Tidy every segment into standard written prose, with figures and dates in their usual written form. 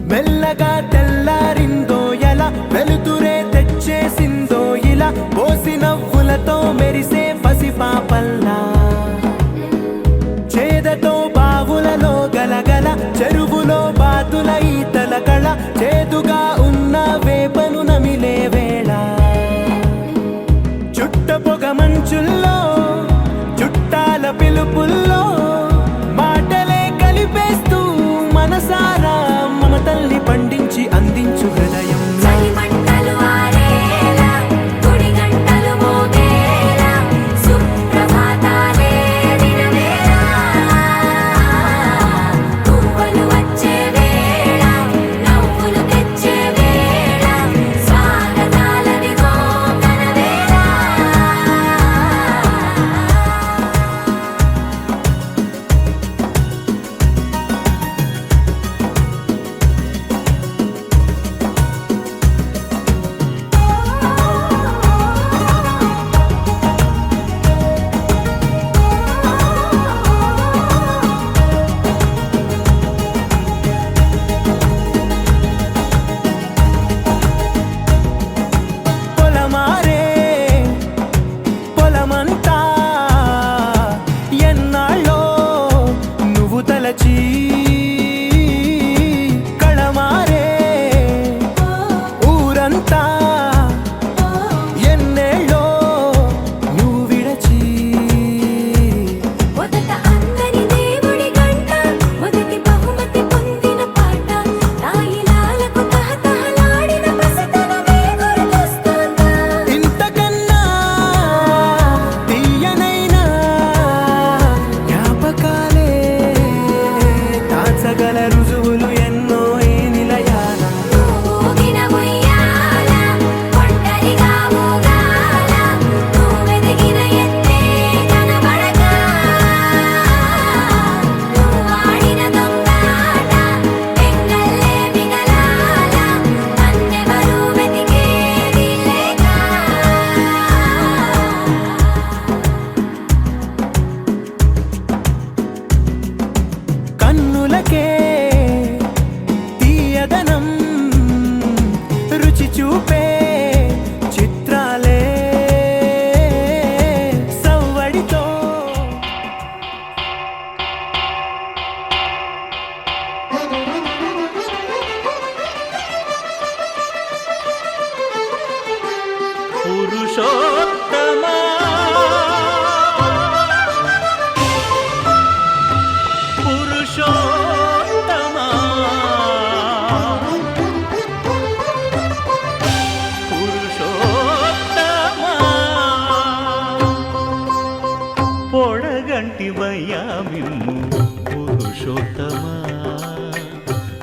మెల్లగా తెల్లారిందో ఎలా వెలుతురే తెచ్చేసిందో ఇలా పోసి నవ్వులతో మెరిసే పసిపాపల్లా చేదతో బావులలో గలగల చెరువులో బాతుల ఈతల కళ చేదుగా ఉన్న వేపను నమిలే వేళ చుట్ట పొగ మంచుల్లో చుట్టాల పిలుపుల్లో మాటలే కలిపేస్తూ మనసారా మమతల్ని పండించి అందించు హృదయం కళమారే ఊరంతా ఎన్నేళ్ళో నువ్వు విడచి మొదట అందరి దేవుడి గంట మొదటి బహుమతి పొందిన పాట తాయిలాలకు తహతహలాడిన పసితనమే గుర్తొస్తుందా ఇంతకన్నా తీయనైనా జ్ఞాపకాలే తాచగల రుజువులు ఎన్నో ఈ నిలయాల ఊగిన ఉయ్యాల ఒంటరిగా ఊగాల నువ్వెదిగిన ఎత్తే కనబడక నువ్వాడిన దొంగాట ఎంగల్లే మిగలాల నన్నెవరూ వెతికేది లేక కన్నులకే తీయదనం రుచి చూపే చిత్రాలే సవ్వడితో పురుషోత్తమా పురుషోత్తమా పురుషోత్తమా పొడగంటి మయ్యామిమ్ము పురుషోత్తమా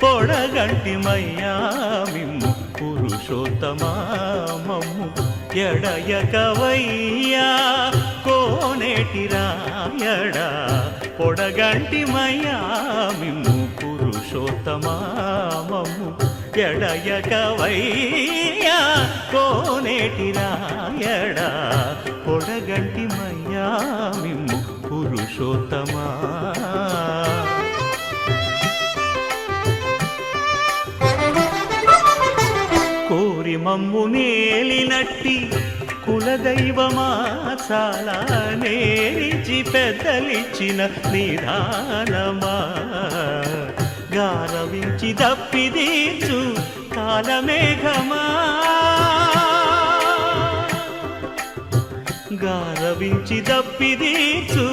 పొడగంటి మయ్యామిమ్ము పురుషోత్తమా మమ్ము ఎడయకవయ్యా కోనేటి రాయడా పొడగంటి మయ్యామిమ్ము పురుషోత్తమా మమ్ము ఎడయకవయ్యా కోనేటి రాయడా పొడగంటి మయ్యామిమ్ము పురుషోత్తమా కోరి మమ్ము నేలినట్టి కులదైవమా చాలా నేరిచి పెద్దలిచ్చిన నిదానమా గారవించి దప్పిదీర్చు కాలమేఘమా గారవించి దప్పిదీర్చు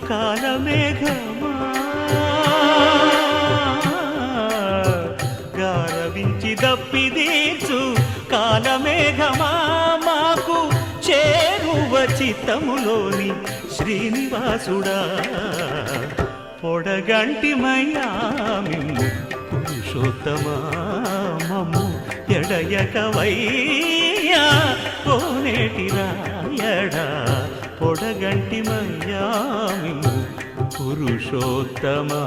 కాలమేఘమా గారవించి దప్పిదీర్చు కాలమేఘమా మాకు చేరువ చిత్తములోని శ్రీనివాసుడా పొడగంటి మయ్యా మిమ్ము పురుషోత్తమా మమ్ము ఎడయకవయ్యా కోనేటి రాయడా పొడగంటి మయ్యా మిమ్ము పురుషోత్తమా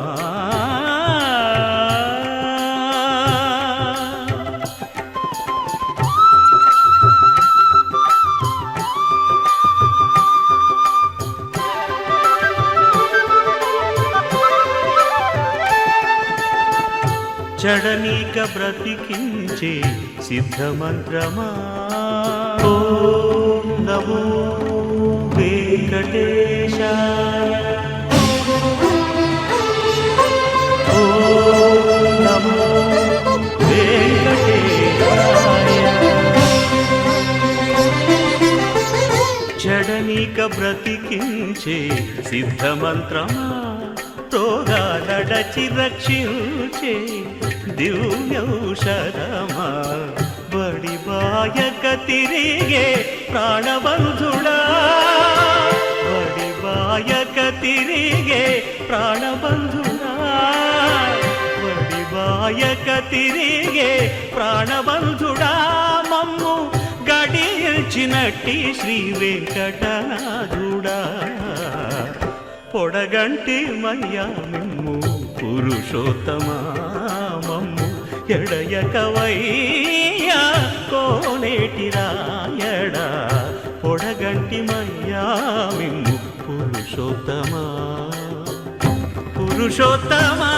చడనీక బ్రతికించే సిద్ధమంత్రమా ఓం నమో వెంకటేశాయ ఓం నమో వెంకటేశాయ చడనీక బ్రతికించే సిద్ధమంత్రమా రోగాలడచి రక్షించే దివ్యౌషధమా బడి బాయక తిరిగే ప్రాణబంధుడా బడి బాయక తిరిగే ప్రాణబంధుడా బడి బాయక తిరిగే ప్రాణబంధుడా మమ్ము గడిచినట్టి శ్రీ వెంకటనాథుడా పొడగంటి మయ్యా మిమ్ము పురుషోత్తమా మమ్ము ఎడయకవయ్యా కోనేటి రాయడా పొడగంటి మయ్యా మిమ్ము పురుషోత్తమా పురుషోత్తమా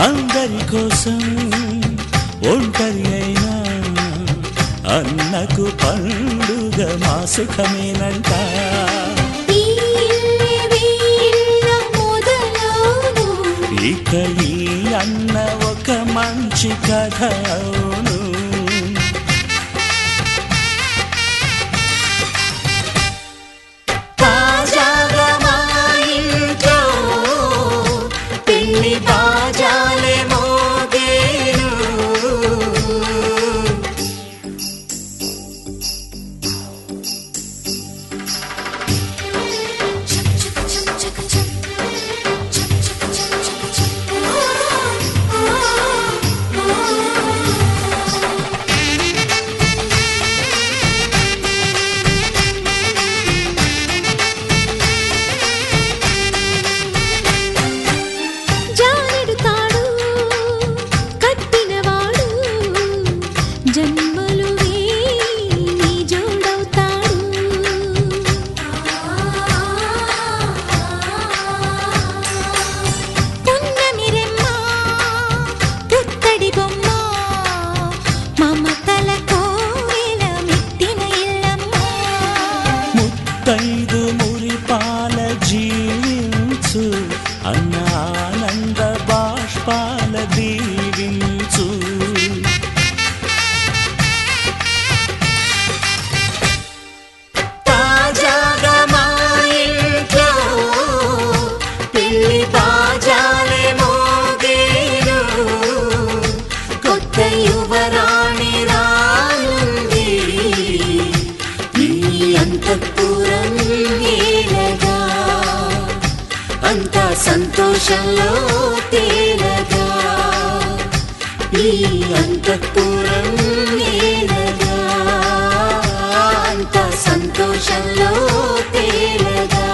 అందరి కోసం ఒంటరి అయినా అన్నకు పండుగ మా సుఖమేనంట. ఇక ఈ అన్న ఒక మంచి కథ అవును. తాజాగా మా ఇంట్లో పెళ్లి బాజాలే మోగేను. సంతోషంలో తేలగా ఈ అంతఃపురం నేలగా అంత సంతోషంలో తేలగా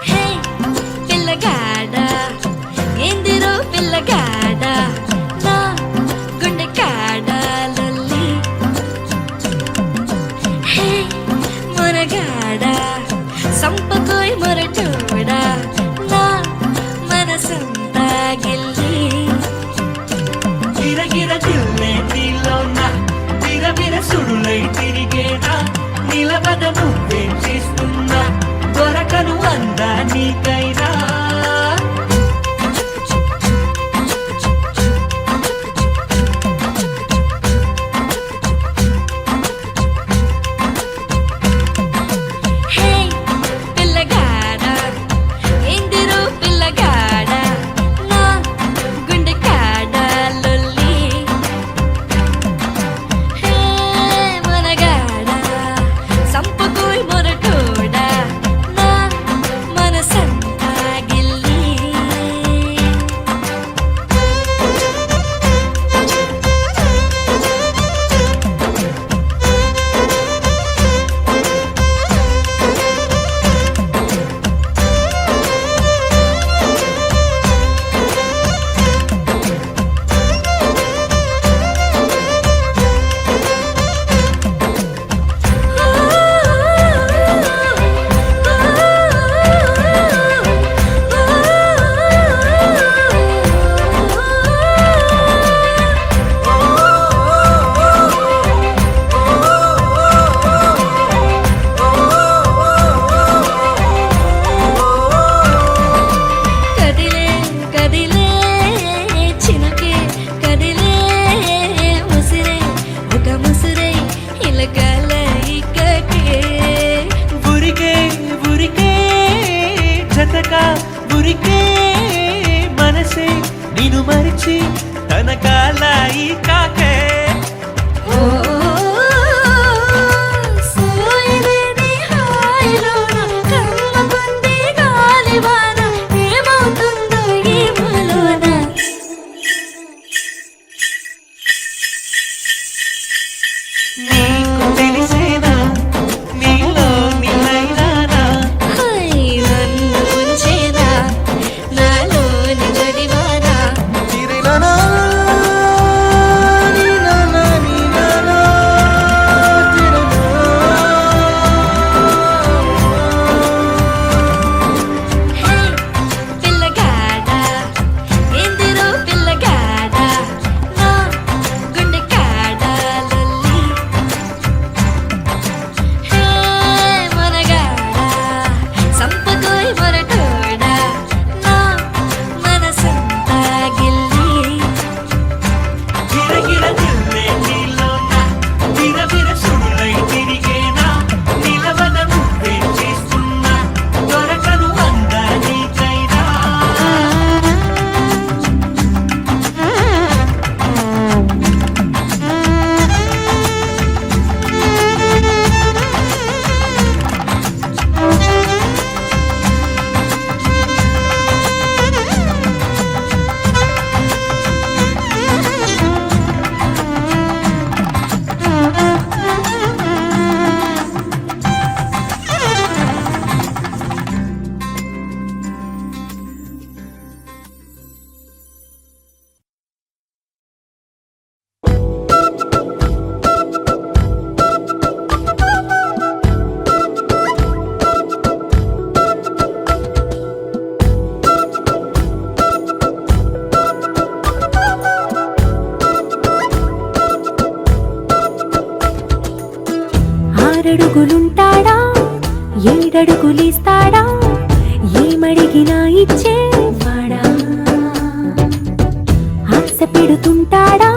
హే పిల్లగాడ ఎందిరో పిల్లగాడ నా గుండె కాడ లొల్లి హే మొరగాడ సంపకోయ్ మొరటోడా నా మనసంతా గిల్లి గిరగిర తిల్లే నీలోన విరవిర సుడులై తిరిగేనా నిలబద నువ్వేం చేస్తున్నా దొరకను అందా నీకైనా హే పిల్లగాడ ఎందిరో పిల్లగాడ నా గుండె కాడ లొల్లి హే మనగాడ సంపకోయ్ మొరటోడా నా మనసంతా గిల్లి కదిలే కదిలే చినుకే కదిలే ముసిరే ఒక ముసిరే ఇలకల ఇక్కకే ఉరికే ఉరికే జతగా ఉరికే మనసే నిన్ను మరిచి తన కాలాయి కాకే ఓ సోయలేని హాయిలోన కమ్మగుంది గాలివాన ఏమవుతుందో ఏమోలోన నీకు తెలిసేనా నీలో నిలైనానా హై నన్ను ఉంచేనా నాలోని జడివానా చిరిలనా నీ ఆరడుగులుంటాడా ఏడడుగులేస్తాడా ఏమడిగినా ఇచ్చేవాడా ఆశ పెడుతుంటాడా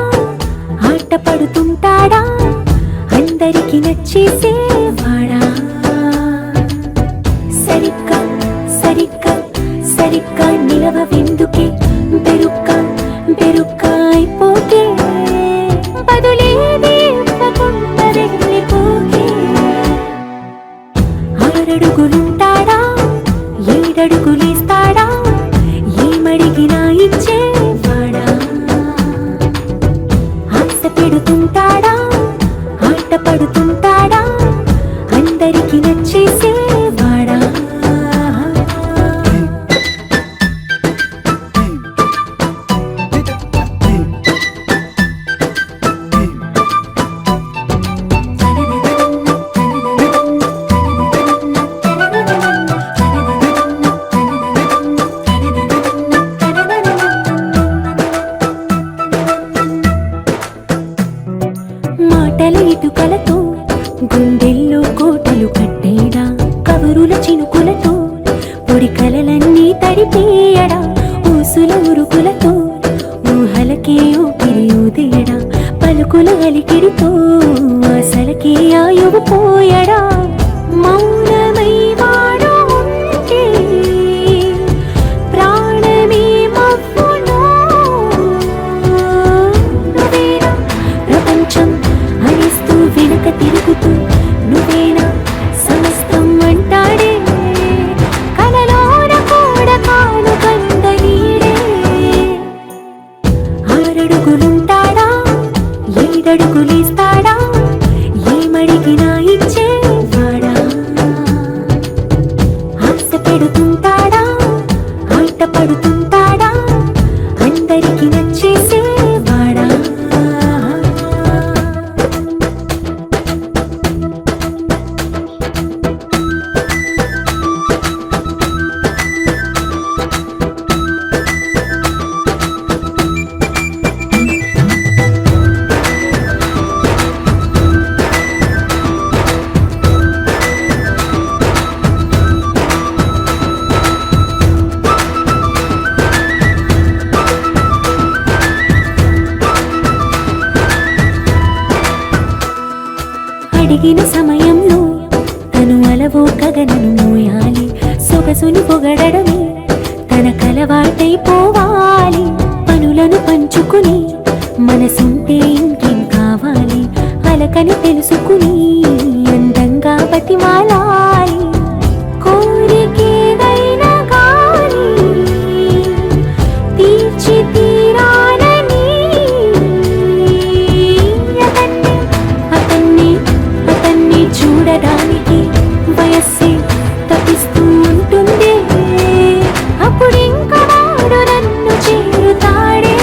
ఆట పడుతుంటాడా అందరికి నచ్చేసేవాడా సరిగ్గా సరిగ్గా సరిగ్గా నిలవెందుకే బెరుక్క బెరుక్క అయిపోతే బదులేది ఇవ్వకుండా వెళ్ళిపోతే ఆరడుగులుంటాడా ఏడడుగులేస్తాడా ఏమడిగినా ఇచ్చేవాడా ఆశ పెడుతుంటాడా ఆట పడుతుంటాడా అందరికి నచ్చేసేవాడా మాటల ఇటుకలతో గుండెల్లో కోటలు కట్టేడా కవరుల చినుకులతో పొడి కలలన్నీ తడిపేయడా ఊసుల ఉరుకులతో ఊహలకే ఊపిరి ఊదేయడా పలుకుల అలికిడితో ఆశలకే ఆయువు పోయడా మౌనమై వాడు ఉంటే ప్రాణమే మవ్వునో నువ్వేనా ప్రపంచం అనిస్తూ వెనుక తిరుగుతూ నువ్వేనా సమస్తం అంటాడే కలలోన కూడా కాను కంద నీడే ఆరడుగులుంటాడా ఏడడుగులేస్తాడా ఏమడిగినా ఇచ్చేవాడా ఆశ పెడుతుంటాడా ఆట పడుతుంటాడా అందరికి నచ్చేసేవాడా అడిగిన సమయంలో తను అలవో గగనను మోయాలి సొగసుని పొగడమే తనకలవాటైపోవాలి పనులను పంచుకుని మనసుంటే ఇంకేం కావాలి అలకని తెలుసుకుని అందంగా బతిమాలాలి కోరికేదైనా గాని తీర్చి తీరాలని అతన్ని అతన్ని చూడడానికి వయస్సే తప్పిస్తూ ఉంటుంది అప్పుడింక వాడు నన్ను చేరుతాడే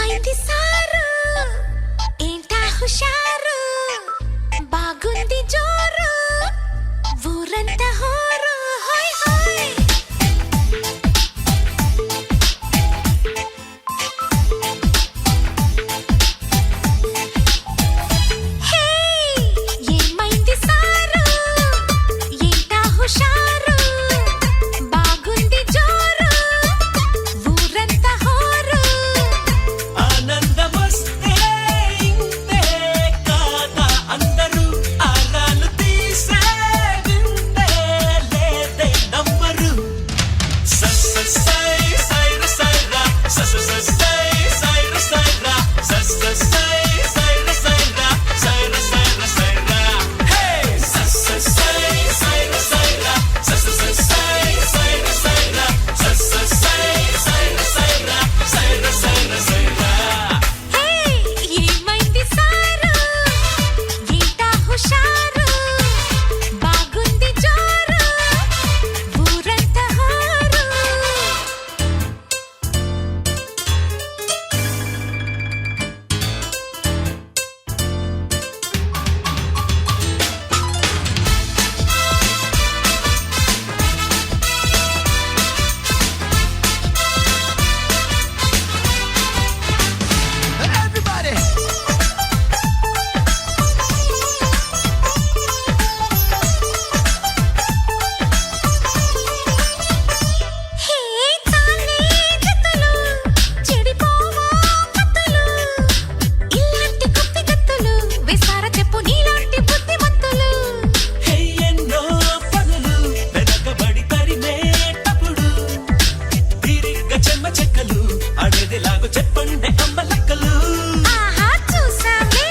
ఏమైంది సారు ఏంటా హుషారు బాగుంది జోరు ఊరంతా హోరు హోయ్ హోయ్ హే ఏమైంది సారు ఏంటా హుషారు బాగుంది జోరు ఊరంతా హోరు ఆనందమొస్తే ఇంతే కాదా అందరూ ఆరాలు తీసే వింతే లేదే నమ్మరు సై సైర సైరా సై సైర సైరా సై సైర సైరా సైర సైర సైరా హే సై సైర సైరా సై సైర సైరా సై సైర సైరా సైర సైర సైరా హే ఏమైంది సారు ఏంటా హుషారు బాగుంది జోరు ఊరంతా హోరు Everybody! హే తానే జతలు చెడిపోవా కత్తులు ఇలాంటి కుప్పి కత్తులు విసార చెప్పు నీలాంటి బుద్ధిమంతులు హే ఎన్నో పనులు వెనకబడి తరిమేటప్పుడు తీరిగ్గా చెమ్మ చెక్కలు అడేదిలాగో చెప్పండి అమ్మ లెక్కలు ఆహా చూసావే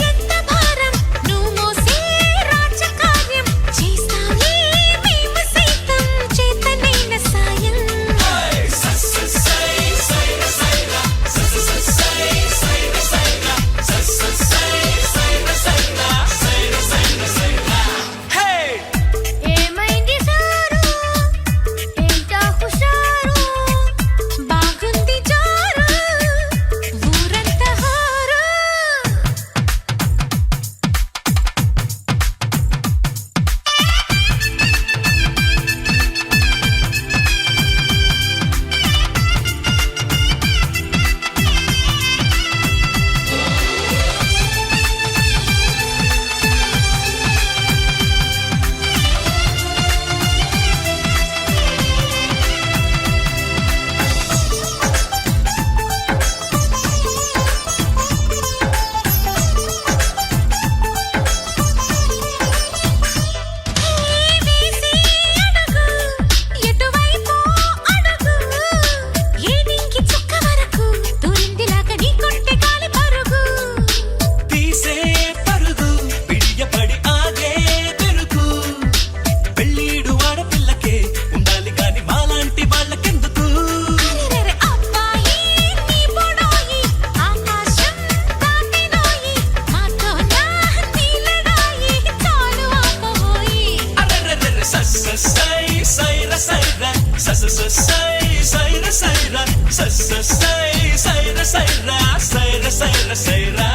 ఎంత భారం నువ్వు మోసే రాజకార్యం చేస్తావే మేము సైతం చేతనైన సాయం ఏమైంది సారు ఏంటా హుషారు బాగుంది జోరు ఊరంతా హోరు వేసి అడుగు ఎటువైపు అడుగు ఏడింకి చుక్క వరకు దూరిందిలాగా నీ కొంటె గాలి పరుగు తీసే పరుగు పిడియపడి ఆగే పెరుగు పెళ్ళీడు ఆడపిల్లకే ఉండాలి కాని మాలాంటి వాళ్ళకెందుకు అరెరెరె అబ్బాయి నీ బొడోయి ఆకాశం దాటినోయి మాతో నా నీలడాయి చాలు ఆపబోయి అరెరెరెరె సై సైర సైరా సై సైర సైరా సై సైర సైరా సైర సైర సైరా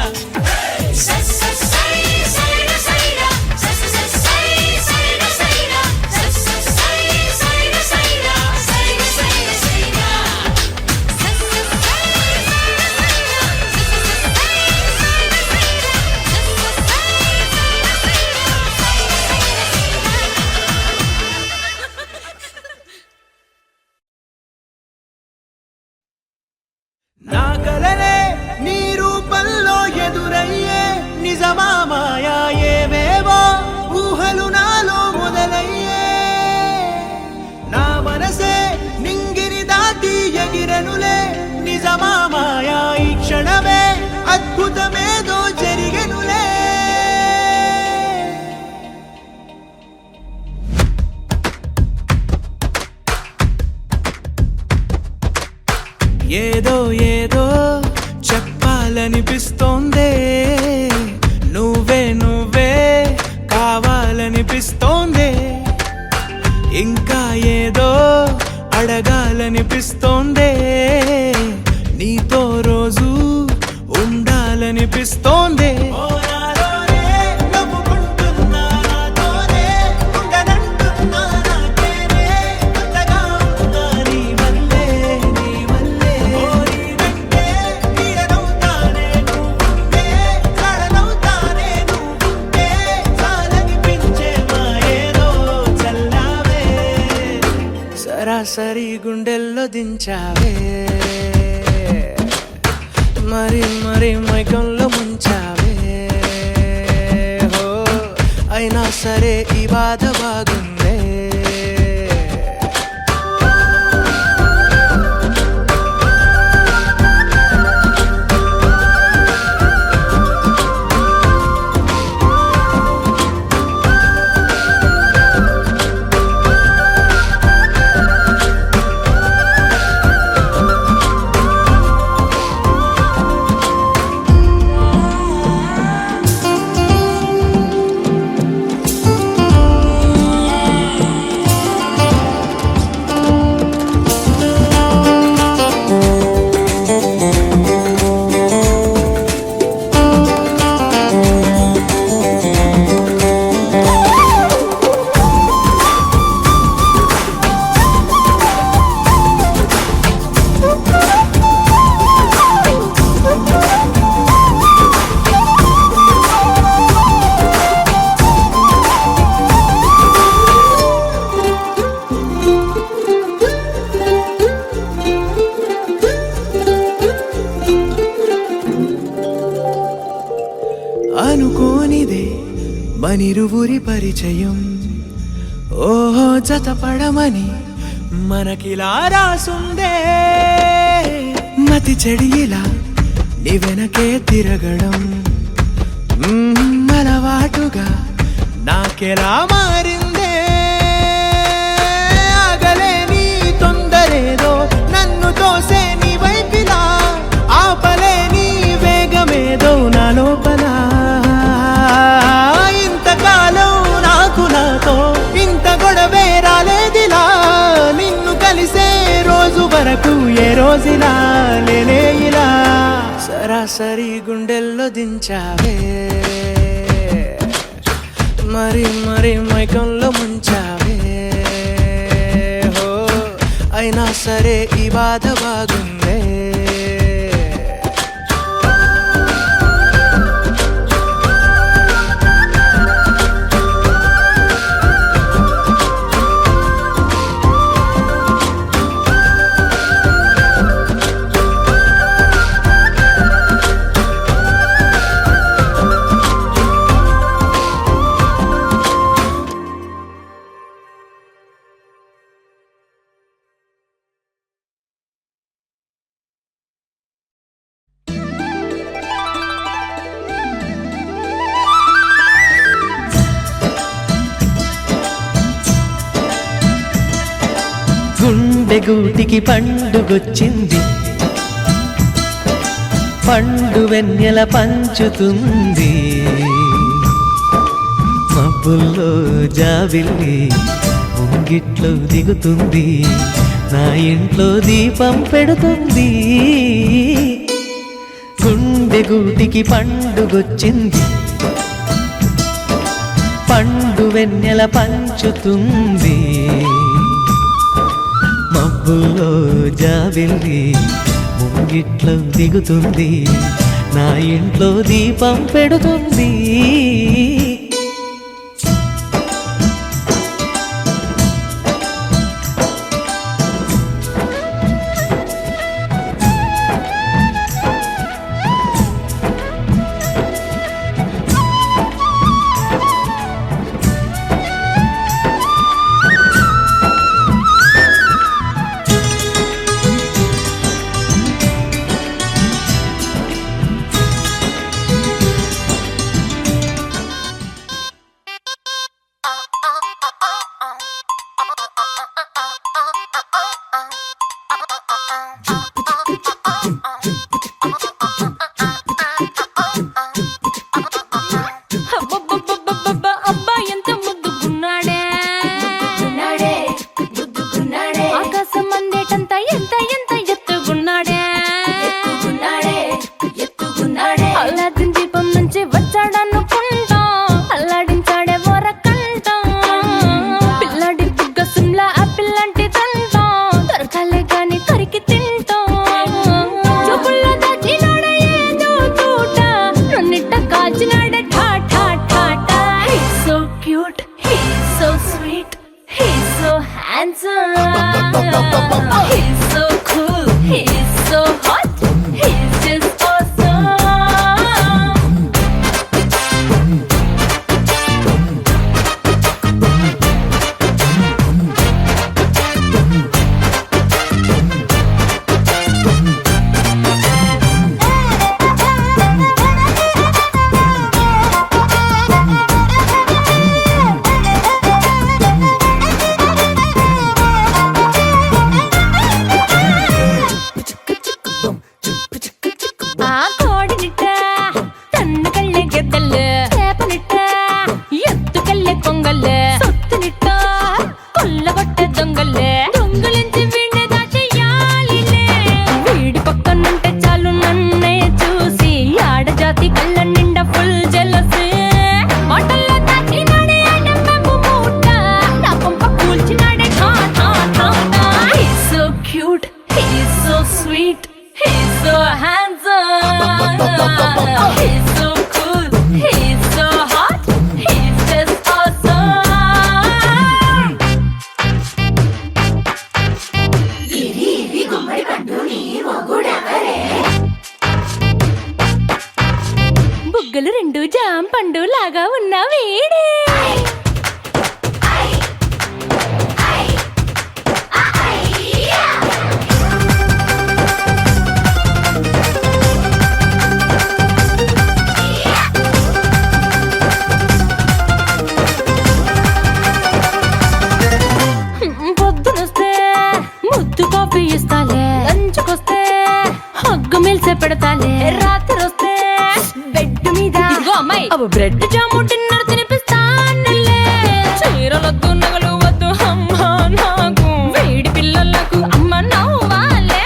నా కలలే నీ రూపంలో ఎదురయ్యే నిజమా మాయా ఏవేవో ఊహలు నాలో మొదలయ్యే నా మనసే నింగిని దాటి ఎగిరనులే నిజమా మాయా ఈ క్షణమే అద్భుతమేదో జరిగెనులే ఏదో ఏదో చెప్పాలనిపిస్తోందే నువ్వే నువ్వే కావాలనిపిస్తోందే ఇంకా ఏదో అడగాలనిపిస్తోందే నీతో రోజు అనిపిస్తోందే ఓ నాలోనే నవ్వుకుంటున్నా నాతోనే ఉండనంటున్నా నాకేనే కొత్తగా ఉందా నీ వల్లే ఓ నీ వెంటే నీడనవుతానే నువ్వుంటే కడనవుతానే నువ్వుంటే చాలనిపించే మాయేదో చల్లావే సరాసరి గుండెల్లో దించావే మరి మరి మైకంలో ముంచావే హో అయినా సరే ఈ బాధ బాగుందే అనుకోనిదే మనిరువురి పరిచయం ఓహో జతపడమని మనకిలా రాసుందే మతి చెడిలా నీ వెనకే తిరగడం అలవాటుగా నాకెలా మారిందే ఆగలేని తొందరేదో నన్ను తోసే నీ వైపిలా ఆపలేని వేగమేదో నా లోపల ఇంతకాలం నాకు నాతో ఇంత గొడవే రాలేదిలా నిన్ను కలిసే రోజు వరకు ఏ రోజులా లేనే ఇలా సరాసరి గుండెల్లో దించావే మరి మరి మైకంలో ముంచావే హో అయినా సరే ఈ బాధ బాగుందే గుండెగూటికి పండుగొచ్చింది పండు వెన్నెల పంచుతుంది మబ్బుల్లో జాబిల్లి ముంగిట్లో దిగుతుంది నా ఇంట్లో దీపం పెడుతుంది గుండెగూటికి పండుగొచ్చింది పండు వెన్నెల పంచుతుంది మబ్బుల్లో జాబిల్లి ముంగిట్లో దిగుతుంది నా ఇంట్లో దీపం పెడుతుంది cute, he's so sweet, he's so handsome, he's so cool, he's so hot, he's just awesome. ఆ కోడినిట్ట తన్ను కళ్ళే గెద్దల్లు చేపనిట్ట ఎత్తుకెళ్ళే కొంగల్లే సొత్తునిట్ట కొల్లగొట్టే దొంగల్లే దొంగలించి వీణ్ణి దాచేయాలిలే వీడి పక్కనుంటే చాలు నన్నే చూసి ఆడజాతి కళ్ళ నిండా ఫుల్ జెలసీ మాటల్లో దాచినాడే అడమ్మెమ్ము మూట నా కొంప కూల్చినాడే ఠా ఠా ఠా ఠా. He's so cute, he's so sweet, he's so handsome, he's so cool, he's so hot, he's just awesome. బుగ్గలు రెండు జామ పండు లాగా ఉన్న వీడే పొద్దునొస్తే ముద్దు కాఫీ ఇస్తాలే లంచ్కొస్తే హగ్గు మిల్సే పెడతాలే రాత్రి వస్తే బెడ్ మీద అమ్మాయి అవి బ్రెడ్ జాము డిన్నర్ తినిపిస్తానులే చీరలొద్దు నగలు వద్దు అమ్మా నాకు వేడి పిల్లలకు అమ్మ నవ్వాలే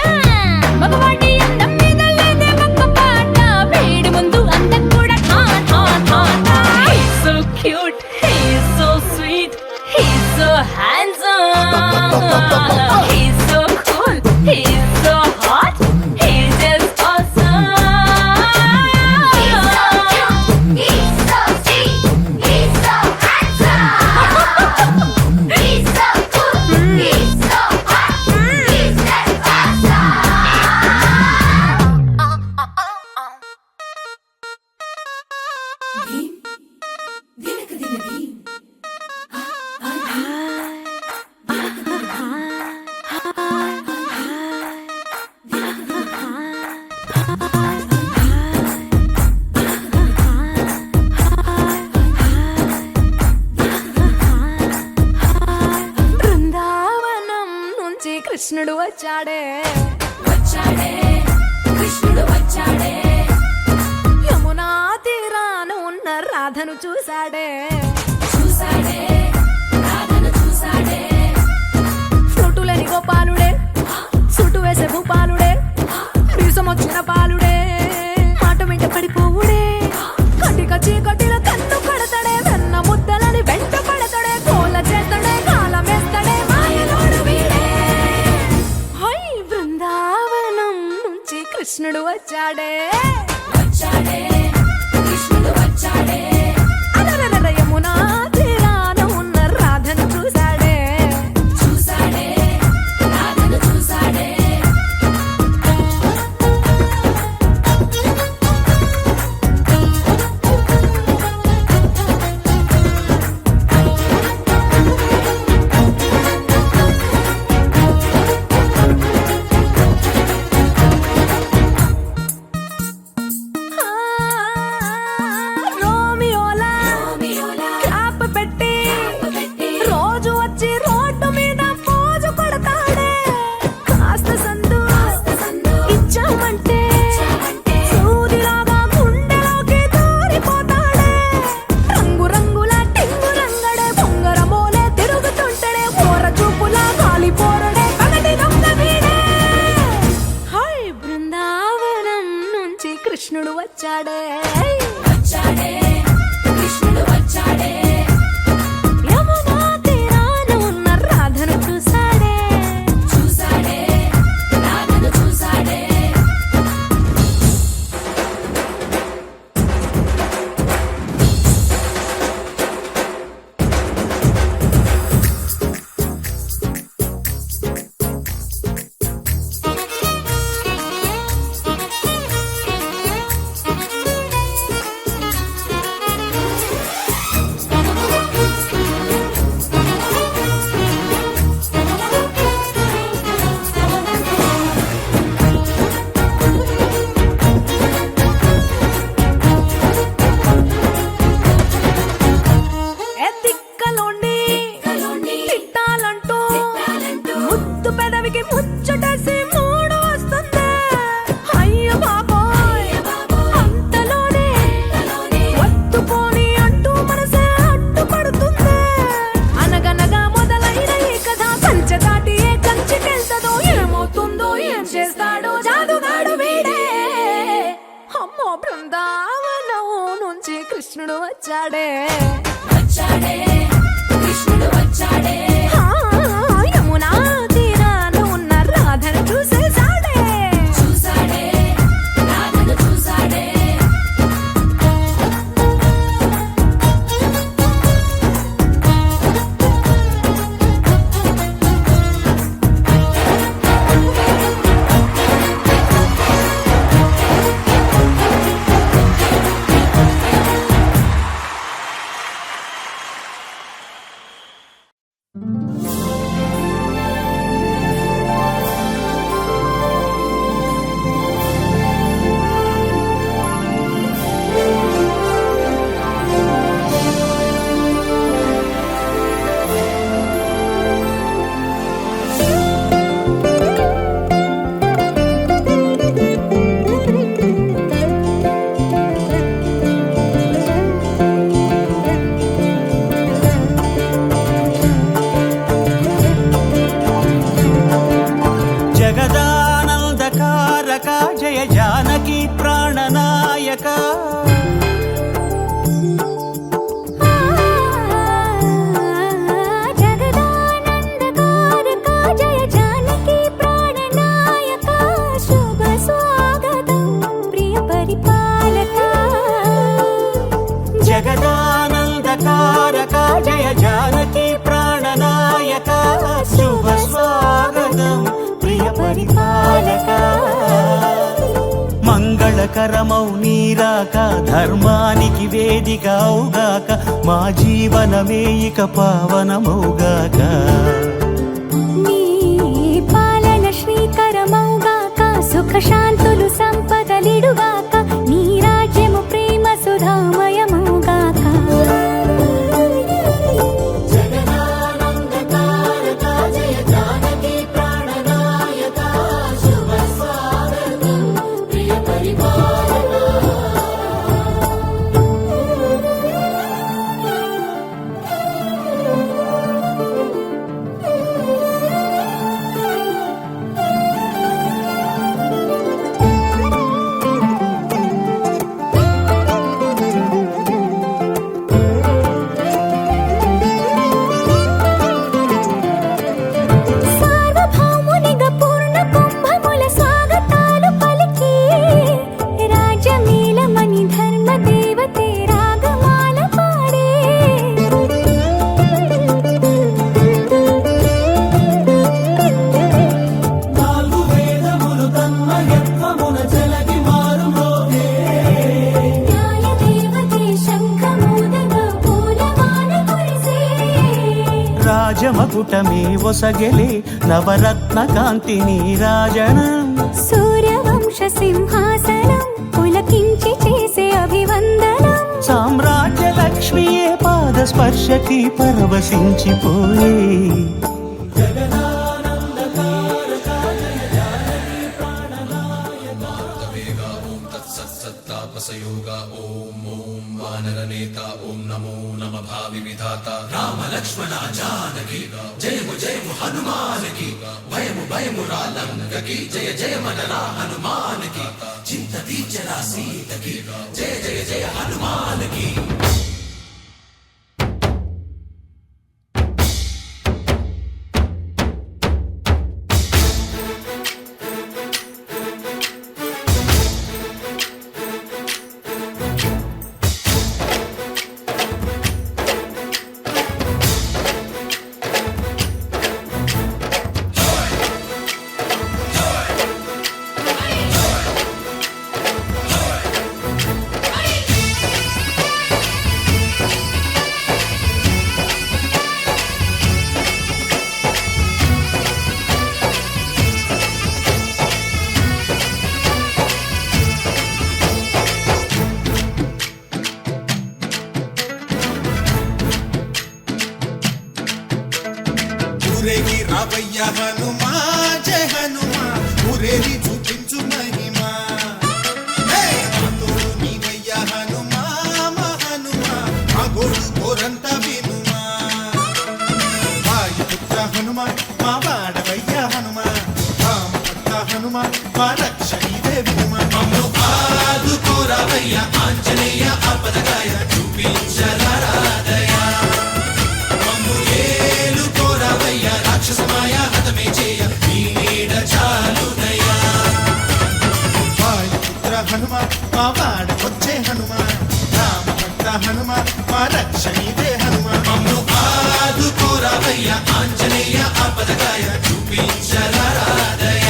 మగవాడి అందం మీద లేదే ఒక్క పాట వేడి ముందు అందం కూడా ఠా ఠా ఠా ఠా. He's so cute, he's so sweet, he's so handsome, he's so cool, he's so hot, he's just awesome. He's so sweet, he's so handsome, he's so cool, he's so hot, he's just awesome. Brindavanam నుంచి కృష్ణుడు వచ్చాడే కృష్ణుడు వచ్చాడే యమునా తీరాన ఉన్న రాధను చూశాడే రాధను చూసాడే ఫ్రూటులని గోపాలుడే సుటు వేసే భూపాలుడే వీసం వచ్చిన పాలుడే మాట వెంట పడిపోవుడే కటిక చీకటిల కన్ను కడతాడే వెన్న ముద్దలని వెంట పడతాడే కోల చేస్తాడే కాలం వేస్తాడే మాయలోడు వీడే హై బృందావనం నుంచి కృష్ణుడు వచ్చాడే కృష్ణుడు వచ్చాడే అలరలర యమునా తీరాన ఉన్న రాధను చూశాడే రాధను చూసాడే జగదానందకారక జయ జానకి ప్రాణనాయక జగదానందకారక జయ జానకి ప్రాణనాయక శుభ స్వాగతం ప్రియ పరిపాలక జగదానందకారక జయ జానకి ప్రాణనాయక శుభ స్వాగతం ప్రియ పరిపాలక మంగళకరమౌ నీరాక ధర్మానికి వేదిక అవుగాక మా జీవనమే ఇక పావనమౌగాక నీ పాలన శ్రీకరమౌగాక సుఖ శాంతులు సంపదలిడుగాక నీ రాజ్యము ప్రేమ సుధామయమౌగాక సార్వభౌమునిగా పూర్ణ కుంభముల స్వాగతాలు పలికి రాజమేళమణి ధర్మ దేవతే రాగమాల పాడే న్యాయ దేవతే శంఖమూదగా పూలవాన కురిసే రాజమకుటమే ఒసగెలే నవరత్న కాంతి నీరాజనం సూర్యవంశ సింహాసనం పులకించి చేసే అభివందనం సామ్రాజ్య లక్ష్మియే పాద స్పర్శకి పరవశించిపోయే तापसयोगा ओम ओम वानरनेता ओम नमो नम भावि विधाता राम लक्ष्मण जानकी जय हनुमान की भयमु रालंक की जय मनरा हनुमान की चिंत दीचरा सीत की जय हनुमान की ఊరేగి రావయ్య హనుమా జయ హనుమా ఊరేగి చూపించు మహిమా హే! మా తోడు నీవయ్య హనుమా మా హనుమా మా గోడు కోరంత వినుమా వాయుపుత్ర హనుమా మా వాడవయ్య హనుమా రామభక్త హనుమా మా రక్షణీదే వినుమా మమ్ము ఆదుకోరావయ్య ఆంజనేయ ఆపదగాయ చూపించరాదయ మమ్ము ఏలుకోరావయ్య రాక్షసమాయ హతమే చేయ నీ నీడ చాలునయ్యా వాయుపుత్ర హనుమా మా వాడకొచ్చే హనుమా రామభక్త హనుమా మా రక్షణీదే హనుమా మమ్ము ఆదుకోరావయ్య ఆంజనేయ ఆపదగాయ చూపించరాదయ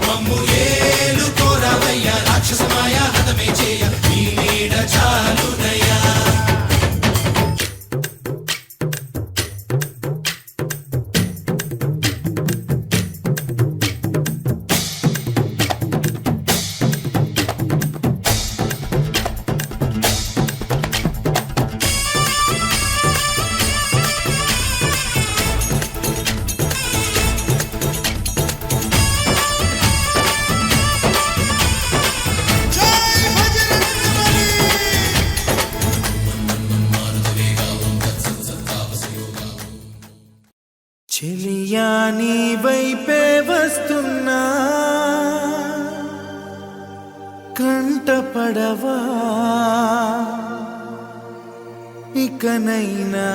మమ్ము ఏలుకోరావయ్య రాక్షసమాయ హతమే చేయ నీ నీడ చాలునయ్యా చెలియా నీ వైపే వస్తున్నా కంటపడవా ఇకనైనా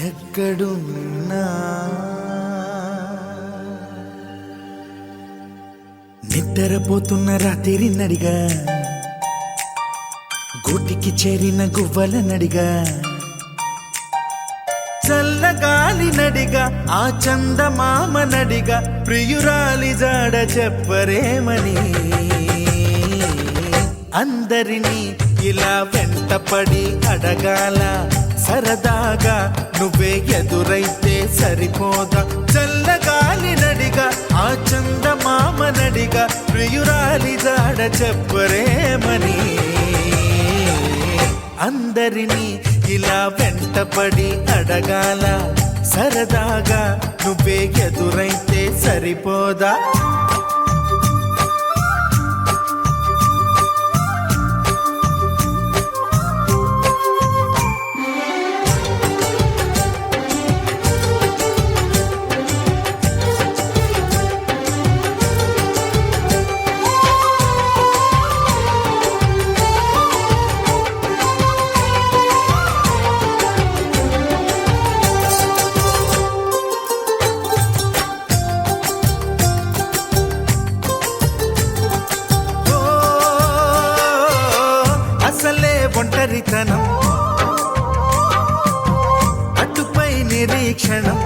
ఎక్కడున్నా నిద్రపోతున్న రాత్రి నడిగా గూటికి చేరిన గువ్వల నడిగా చల్లగాలి నడిగా ఆ చందమామ నడిగా ప్రియురాలి జాడ చెప్పరేమని అందరినీ ఇలా వెంటపడి అడగాల సరదాగా నువ్వే ఎదురైతే సరిపోదా చల్లగాలి నడిగా ఆ చందమామ నడిగా ప్రియురాలి జాడ చెప్పరేమని అందరినీ ఇలా వెంటపడి అడగాల సరదాగా నువ్వే ఎదురైతే సరిపోదా ఒంటరితనం అటుపై నిరీక్షణం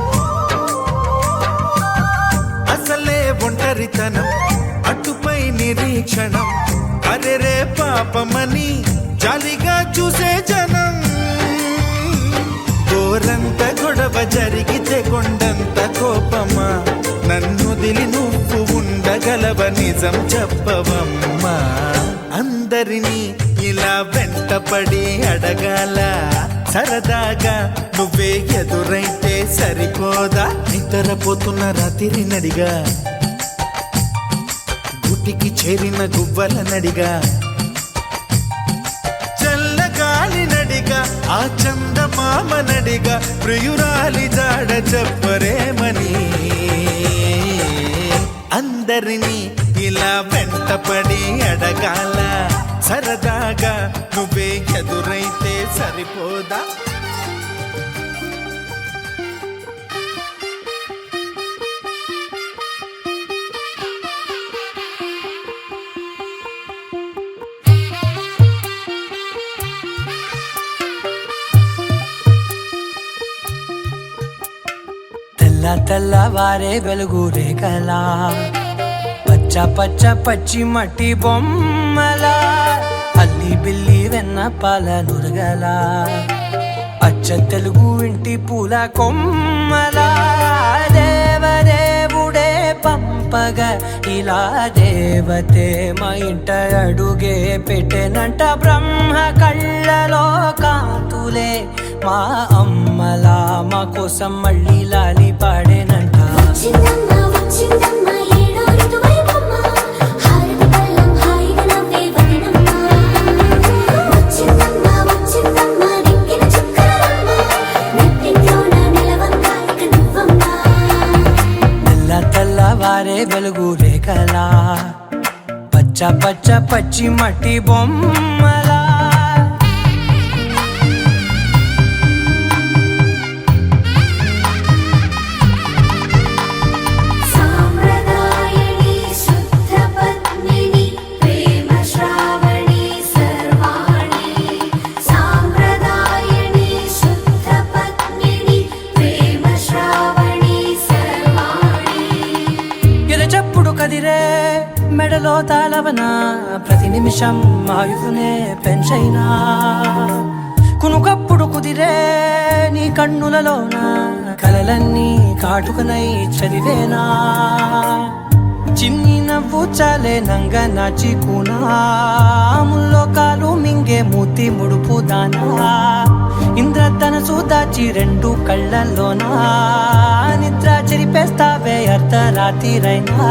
అసలే ఒంటరితనం అటుపై నిరీక్షణం అరెరే పాపమని జాలిగా చూసే జనం గోరంత గొడవ జరిగితే కొండంత కోపమా నన్నుదిలి నువ్వు ఉండగలవ నిజం చెప్పవమ్మా అందరినీ ఇలా వెంటపడి అడగాల సరదాగా నువ్వే ఎదురైతే సరిపోదా నిద్రపోతున్న రాత్రి నడిగా గుటికి చేరిన గువ్వల నడిగా చల్లగాలి నడిగా ఆ చందమామ నడిగా ప్రియురాలి జాడ చెప్పరేమని అందరినీ ఇలా వెంటపడి అడగాల సరదాగా నువ్వే ఎదురైతే సరిపోదా తెల్లవారే వెలుగు రేఖలా పచ్చ పచ్చ పచ్చి మట్టి బొమ్మలా అల్లి బిల్లి వెన్న పాల నురగలా అచ్చ తెలుగు ఇంటి పూల కొమ్మలా దేవదేవుడే పంపగా ఇలా దేవతే మా ఇంట అడుగే పెట్టెనంట బ్రహ్మ కళ్ళలో కాతులే మా అమ్మలా మా కోసం మళ్ళీ లాలి పాడేనంట వచ్చిందమ్మా వచ్చిందమ్మా ఏడో ఋతువైవమ్మా హారతి పళ్ళం హాయిగా నవ్వే వదినమ్మా వచ్చిందమ్మా వచ్చిందమ్మా దిక్కిన చుక్కలమ్మా నెట్టింట్లోన నిలవంగా ఇక నువ్వమ్మా తెల్లవారే వెలుగు రేఖలా పచ్చ పచ్చ పచ్చి మట్టి బొమ్మలా సాంప్రదాయని శుద్ధ పద్మిని ప్రేమ శ్రావణి సర్వాణి సాంప్రదాయని శుద్ధ పద్మిని ప్రేమ శ్రావణి సర్వాణి ఎరచప్పుడు కదిరే మెడలో తాళవన ప్రతి నిమిషం ఆయువునే పెంచైనా కునుకప్పుడు కుదిరే నీ కన్నులలోన కలలన్నీ కాటుకనై చదివేనా చిన్ని నవ్వు చాలే నంగ నాచి కూనాముల్లో కాలు మింగే మూతి ముడుపు దానా ఇంద్రధనసు దాచి రెండు కళ్ళల్లోనా నిద్ర చెరిపేస్తావే అర్ధరాత్రిరైనా